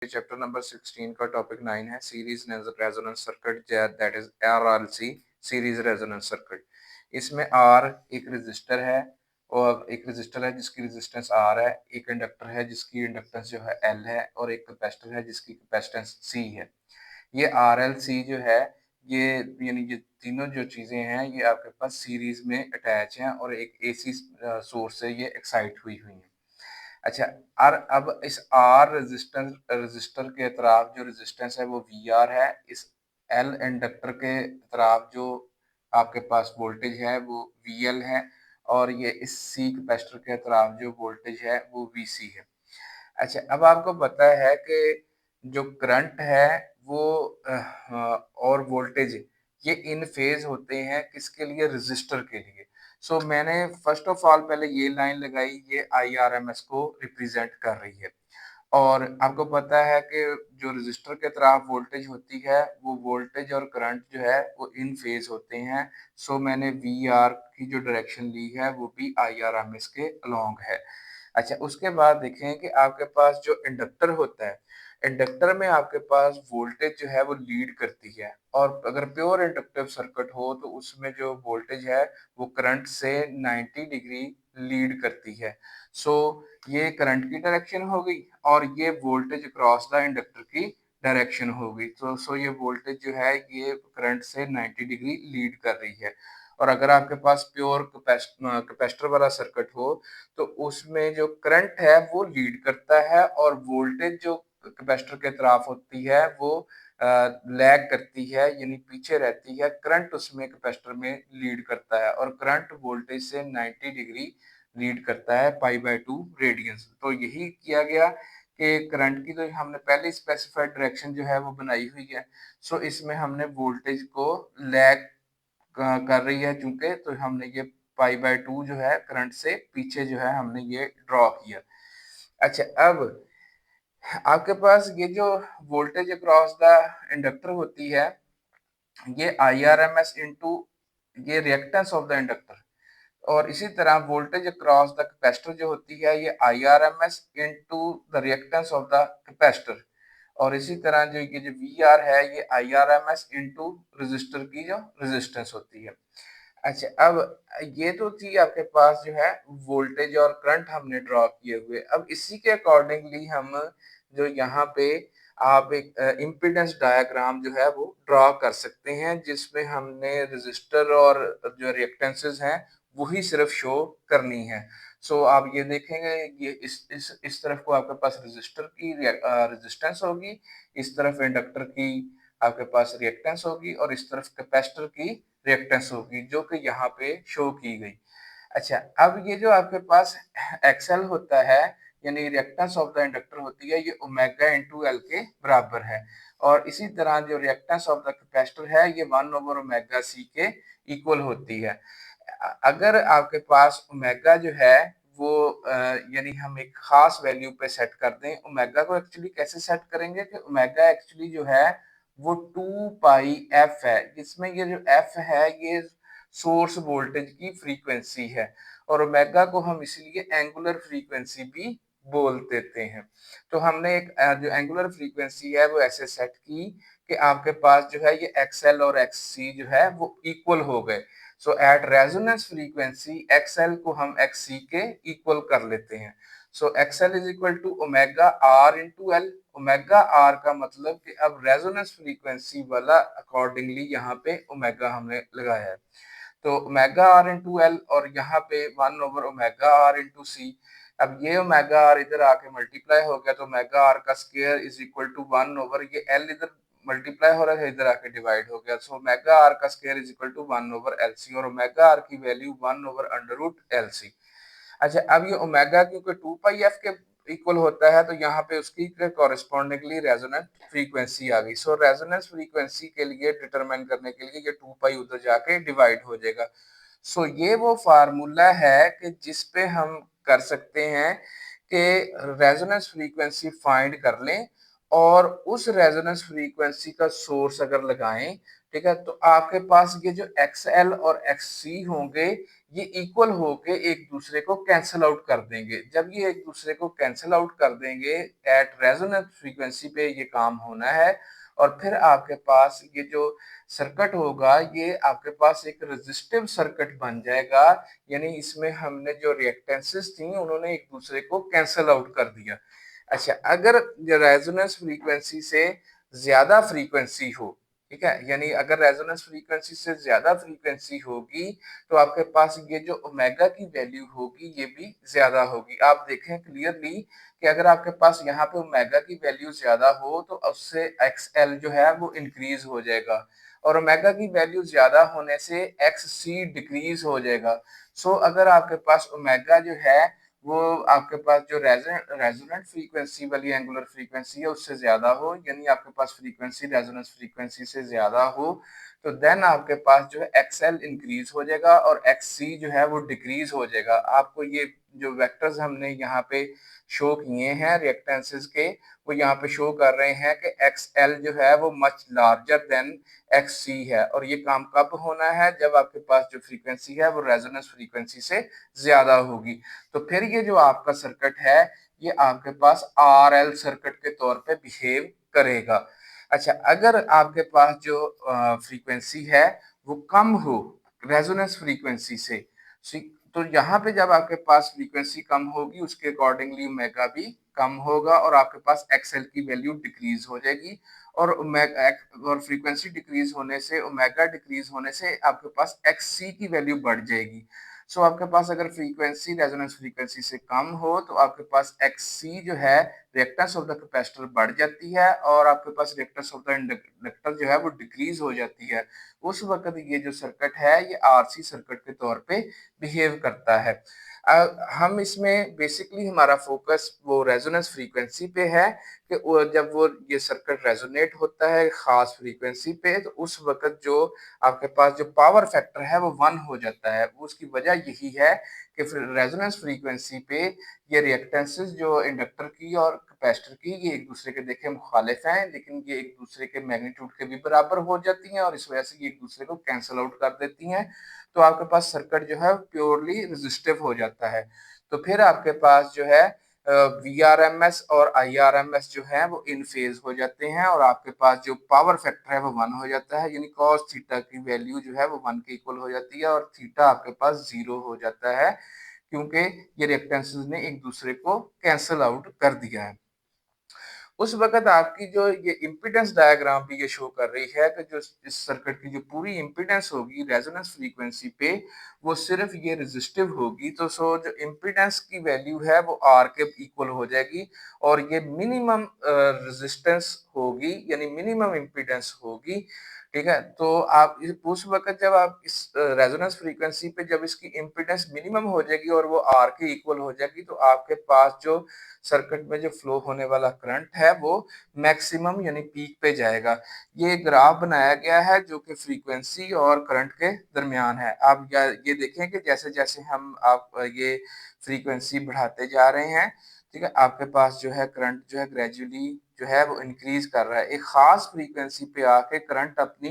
Chapter number 16 का topic 9 है series resonance circuit that is RLC series resonance circuit. इसमें are एक register है और एक रजिस्टर है जिसकी रेजिस्टेंस आर है, एक इंडक्टर है जिसकी इंडक्टेंस जो है एल है और एक कैपेसिटर है जिसकी कैपेसिटेंस सी है। ये आर एल सी जो है ये यानी ये तीनों जो चीजें हैं ये आपके पास सीरीज में अटैच हैं और एक एसी सोर्स से ये एक्साइट हुई हैं। अच्छा, और अब इस आर रजिस्टर के तरफ जो रेजिस्टेंस है वो वी आर है, इस एल इंडक्टर के तरफ जो आपके पास वोल्टेज है वो वी एल है और ये इस सी कैपेसिटर के तरफ जो वोल्टेज है वो वी सी है। अच्छा, अब आपको पता है कि जो करंट है वो और वोल्टेज ये इन फेज होते हैं किसके लिए, रजिस्टर के लिए। सो मैंने फर्स्ट ऑफ ऑल पहले ये लाइन लगाई, ये IRMS को रिप्रेजेंट कर रही है और आपको पता है कि जो रजिस्टर के तरफ वोल्टेज होती है वो वोल्टेज और करंट जो है वो इन फेज होते हैं। सो मैंने VR की जो डायरेक्शन ली है वो भी IRMS के अलोंग है। अच्छा, उसके बाद देखें कि आपके पास जो इंडक्टर होता है, इंडक्टर में आपके पास वोल्टेज जो है वो लीड करती है और अगर प्योर इंडक्टिव सर्किट हो तो उसमें जो वोल्टेज है वो करंट से 90 डिग्री लीड करती है। सो ये करंट की डायरेक्शन हो गई और ये वोल्टेज अक्रॉस द इंडक्टर की डायरेक्शन हो गई। तो सो ये वोल्टेज जो है ये करंट से 90 डिग्री लीड कर रही है। और अगर आपके पास प्योर कैपेसिटर वाला सर्किट हो तो उसमें जो करंट है वो लीड करता है और वोल्टेज जो कैपेसिटर के तरफ होती है वो लैग करती है यानी पीछे रहती है। करंट उसमें कैपेसिटर में लीड करता है और करंट वोल्टेज से 90 डिग्री लीड करता है पाई/2 रेडियंस। तो यही किया गया कि करंट की तो हमने पहले स्पेसिफाइड डायरेक्शन जो है वो बनाई हुई है। सो इसमें हमने वोल्टेज को लैग कर रही है चूंकि, तो हमने ये पाई/2 जो है करंट से पीछे जो है हमने ये ड्रॉ किया। अच्छा, अब आपके पास ये जो वोल्टेज अक्रॉस द इंडक्टर होती है ये IRMS इंटू ये रिएक्टेंस ऑफ द इंडक्टर और इसी तरह वोल्टेज अक्रॉस द कैपेसिटर जो होती है ये IRMS into the reactance of the capacitor और इसी तरह जो VR है ये IRMS इंटू रजिस्टर की जो रेजिस्टेंस होती है। अच्छा, अब ये तो थी आपके पास जो है वोल्टेज और करंट हमने ड्रॉ किए हुए। अब इसी के अकॉर्डिंगली हम जो यहाँ पे आप एक इम्पीडेंस डायग्राम जो है वो ड्रॉ कर सकते हैं जिसमें हमने रेजिस्टर और जो रिएक्टेंसेस हैं वही सिर्फ शो करनी है। सो आप ये देखेंगे ये इस तरफ को आपके पास रेजिस्टर की रेजिस्टेंस होगी, इस तरफ इंडक्टर की आपके पास रिएक्टेंस होगी और इस तरफ कैपेसिटर की रिएक्टेंस होगी जो कि यहाँ पे शो की गई। अच्छा, अब ये जो आपके पास एक्सएल होता है यानी रिएक्टेंस ऑफ द इंडक्टर होती है ये ओमेगा इंटू एल के बराबर है और इसी तरह जो रिएक्टेंस ऑफ द कैपेसिटर है ये 1/ओमेगा सी के इक्वल होती है। अगर आपके पास ओमेगा जो है वो यानी हम एक खास वैल्यू पे सेट कर दें, ओमेगा को एक्चुअली कैसे सेट करेंगे कि ओमेगा एक्चुअली जो है वो 2 पाई एफ है, जिसमें ये जो एफ है ये सोर्स वोल्टेज की फ्रीक्वेंसी है और ओमेगा को हम इसलिए एंगुलर फ्रीक्वेंसी भी बोल देते हैं। तो हमने एक जो एंगुलर फ्रीक्वेंसी है वो ऐसे सेट की कि आपके पास जो है ये एक्सएल और एक्ससी जो है वो इक्वल हो गए। So at resonance frequency XL को हम एक्ससी के इक्वल कर लेते हैं। So XL is equal to omega R into L. Omega R का मतलब कि अब रेजोनेंस फ्रीक्वेंसी वाला अकॉर्डिंगली यहाँ पे ओमेगा हमने लगाया है। तो ओमेगा आर इंटू एल और यहाँ पे 1/ओमेगा आर इंटू सी। अब ये ओमेगा आर इधर आके मल्टीप्लाई हो गया तो ओमेगा आर का स्क्वायर इज इक्वल टू 1 ये एल इधर मल्टीप्लाई हो रहा है इधर आके डिवाइड हो गया। सो ओमेगा आर का square is equal to 1/LC और ओमेगा आर की वैल्यू 1/√LC। अच्छा, अब ये ओमेगा क्योंकि 2 पाई एफ के इक्वल होता है तो यहाँ पे उसकी कॉरेस्पॉन्डिंगली रेजोनेंट फ्रीक्वेंसी आ गई। सो रेजोनेंस फ्रीक्वेंसी के लिए डिटरमाइन करने के लिए ये 2 पाई उधर जाके डिवाइड हो जाएगा। सो ये वो फार्मूला है कि जिस पे हम कर सकते हैं कि रेजोनेंस फ्रीक्वेंसी फाइंड कर लें और उस रेजोनेंस फ्रीक्वेंसी का सोर्स अगर लगाएं, ठीक है, तो आपके पास ये जो XL और XC होंगे ये इक्वल होके एक दूसरे को कैंसल आउट कर देंगे। जब ये एक दूसरे को कैंसल आउट कर देंगे, एट रेजोनेंस फ्रीक्वेंसी पे ये काम होना है और फिर आपके पास ये जो सर्किट होगा, ये आपके पास एक रेजिस्टिव सर्किट बन जाएगा। यानी इसमें हमने जो रिएक्टेंसेस थी उन्होंने एक दूसरे को कैंसल आउट कर दिया। अच्छा, अगर रेजोनेंस फ्रीक्वेंसी से ज्यादा फ्रीक्वेंसी हो, ठीक है, यानी अगर रेजोनेंस फ्रीक्वेंसी से ज्यादा फ्रीक्वेंसी होगी तो आपके पास ये जो ओमेगा की वैल्यू होगी ये भी ज्यादा होगी। आप देखें क्लियरली कि अगर आपके पास यहाँ पे ओमेगा की वैल्यू ज्यादा हो तो उससे एक्सएल जो है वो इंक्रीज हो जाएगा और ओमेगा की वैल्यू ज्यादा होने से एक्ससी डिक्रीज हो जाएगा। सो अगर आपके पास ओमेगा जो है वो आपके पास जो रेजोनेंट फ्रीक्वेंसी वाली एंगुलर फ्रीक्वेंसी है उससे ज्यादा हो, यानी आपके पास फ्रीक्वेंसी रेजोनेंस फ्रीक्वेंसी से ज्यादा हो, तो देन आपके पास जो है एक्सएल इंक्रीज हो जाएगा और एक्ससी जो है वो डिक्रीज हो जाएगा। आपको ये जो वेक्टर्स हमने यहाँ पे शो किए हैं रिएक्टेंसेस के, वो यहाँ पे शो कर रहे हैं कि एक्सएल जो है वो मच लार्जर देन एक्ससी है और ये काम कब होना है, जब आपके पास जो फ्रीक्वेंसी है वो रेजोनेंस फ्रीक्वेंसी से ज्यादा होगी। तो फिर ये जो आपका सर्किट है ये आपके पास आरएल सर्किट के तौर पे बिहेव करेगा। अच्छा, अगर आपके पास जो फ्रीक्वेंसी है वो कम हो रेजोनेंस फ्रीक्वेंसी से, तो यहाँ पे जब आपके पास फ्रीक्वेंसी कम होगी उसके अकॉर्डिंगली ओमेगा भी कम होगा और आपके पास एक्सएल की वैल्यू डिक्रीज हो जाएगी और और फ्रीक्वेंसी डिक्रीज होने से ओमेगा डिक्रीज होने से आपके पास एक्ससी की वैल्यू बढ़ जाएगी। सो आपके पास अगर फ्रीक्वेंसी रेजोनेंस फ्रीक्वेंसी से कम हो तो आपके पास एक्ससी जो है रिएक्टेंस ऑफ द कैपेसिटर बढ़ जाती है और आपके पास रिएक्टेंस ऑफ द इंडक्टर जो है वो डिक्रीज हो जाती है। उस वक्त ये जो सर्किट है ये आरसी सर्किट के तौर पे बिहेव करता है। हम इसमें बेसिकली हमारा फोकस वो रेजोनेंस फ्रीक्वेंसी पे है कि जब वो ये सर्किट रेजोनेट होता है खास फ्रीक्वेंसी पे तो उस वक्त जो आपके पास जो पावर फैक्टर है वो 1 हो जाता है। उसकी वजह यही है कि फिर रेजोनेंस फ्रीक्वेंसी पे ये रिएक्टेंसेस जो इंडक्टर की और कैपेसिटर की ये एक दूसरे के देखे मुखालिफ हैं, लेकिन ये एक दूसरे के मैग्नीट्यूड के भी बराबर हो जाती हैं और इस वजह से ये एक दूसरे को कैंसल आउट कर देती हैं। तो आपके पास सर्किट जो है प्योरली रेजिस्टिव हो जाता है। तो फिर आपके पास जो है वीआरएमएस और आईआरएमएस जो है वो इन फेज हो जाते हैं और आपके पास जो पावर फैक्टर है वो 1 हो जाता है, यानी कॉस थीटा की वैल्यू जो है वो 1 के इक्वल हो जाती है और थीटा आपके पास 0 हो जाता है क्योंकि ये रिएक्टेंसेस ने एक दूसरे को कैंसल आउट कर दिया है। उस वक़्त आपकी जो ये इम्पीडेंस डायग्राम भी ये शो कर रही है कि जो इस सर्किट की जो पूरी इम्पीडेंस होगी रेजोनेंस फ्रीक्वेंसी पे वो सिर्फ ये रेजिस्टिव होगी, तो सो जो इम्पीडेंस की वैल्यू है वो आर के इक्वल हो जाएगी और ये मिनिमम रेजिस्टेंस होगी यानी मिनिमम इम्पीडेंस होगी। ठीक है, तो आप उस वक्त जब आप इस रेजोनेंस फ्रीक्वेंसी पे जब इसकी इम्पीडेंस मिनिमम हो जाएगी और वो आर के इक्वल हो जाएगी तो आपके पास जो सर्किट में जो फ्लो होने वाला करंट है वो मैक्सिमम यानी पीक पे जाएगा। ये ग्राफ बनाया गया है जो कि फ्रीक्वेंसी और करंट के दरमियान है। आप ये देखें कि जैसे जैसे हम आप ये फ्रीक्वेंसी बढ़ाते जा रहे हैं, ठीक है, आपके पास जो है करंट जो है ग्रेजुअली जो है वो इंक्रीज कर रहा है। एक खास फ्रीक्वेंसी पे आके करंट अपनी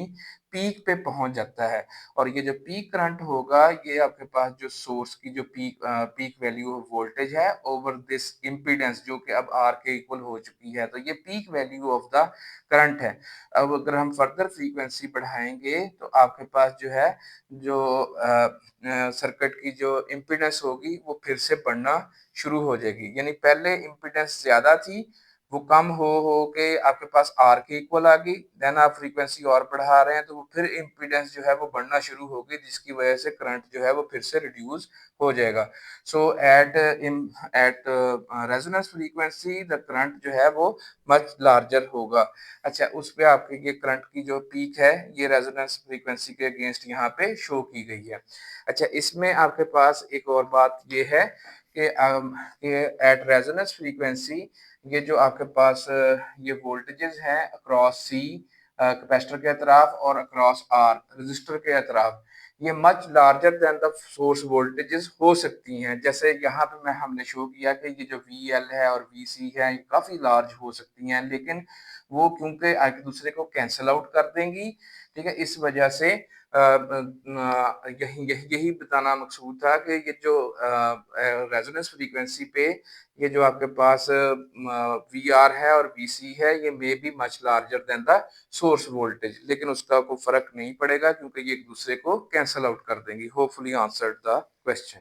पीक पे पहुंच जाता है और ये जो पीक करंट होगा ये आपके पास जो सोर्स की जो पीक वैल्यू ऑफ वोल्टेज है ओवर दिस इम्पीडेंस जो कि अब आर के इक्वल हो चुकी है, तो ये peak value of the current है। अब अगर हम फर्दर फ्रीक्वेंसी बढ़ाएंगे तो आपके पास जो है जो सर्किट की जो इम्पीडेंस होगी वो फिर से बढ़ना शुरू हो जाएगी, यानी पहले इम्पीडेंस ज्यादा थी वो कम हो के आपके पास आर के इक्वल आ गई, देन आप फ्रीक्वेंसी और बढ़ा रहे हैं तो वो फिर इम्पीडेंस जो है वो बढ़ना शुरू हो गई जिसकी वजह से करंट जो है वो फिर से रिड्यूस हो जाएगा। So at resonance frequency the current जो है वो मच लार्जर होगा। अच्छा, उस पे आपके ये करंट की जो पीक है ये रेजोनेंस फ्रीक्वेंसी के अगेंस्ट यहाँ पे शो की गई है। अच्छा, इसमें आपके पास एक और बात ये है कि एट रेजोनेंस फ्रीक्वेंसी ये जो आपके पास ये वोल्टेजेस हैं अक्रॉस सी कैपेसिटर के अतराफ और अक्रॉस आर रजिस्टर के अतराफ ये much larger than the source voltages हो सकती हैं। जैसे यहाँ पे हमने शो किया कि ये जो वी एल है और वी सी है ये काफ़ी लार्ज हो सकती हैं, लेकिन वो क्योंकि एक दूसरे को कैंसिल आउट कर देंगी, ठीक है, इस वजह से यही यही यही बताना मकसूद था कि ये जो रेजोनेंस फ्रीक्वेंसी पे ये जो आपके पास वीआर है और वीसी है, ये may be much larger than the source voltage, लेकिन उसका कोई फर्क नहीं पड़ेगा क्योंकि ये एक दूसरे को कैंसल आउट कर देंगी। Hopefully answered the question.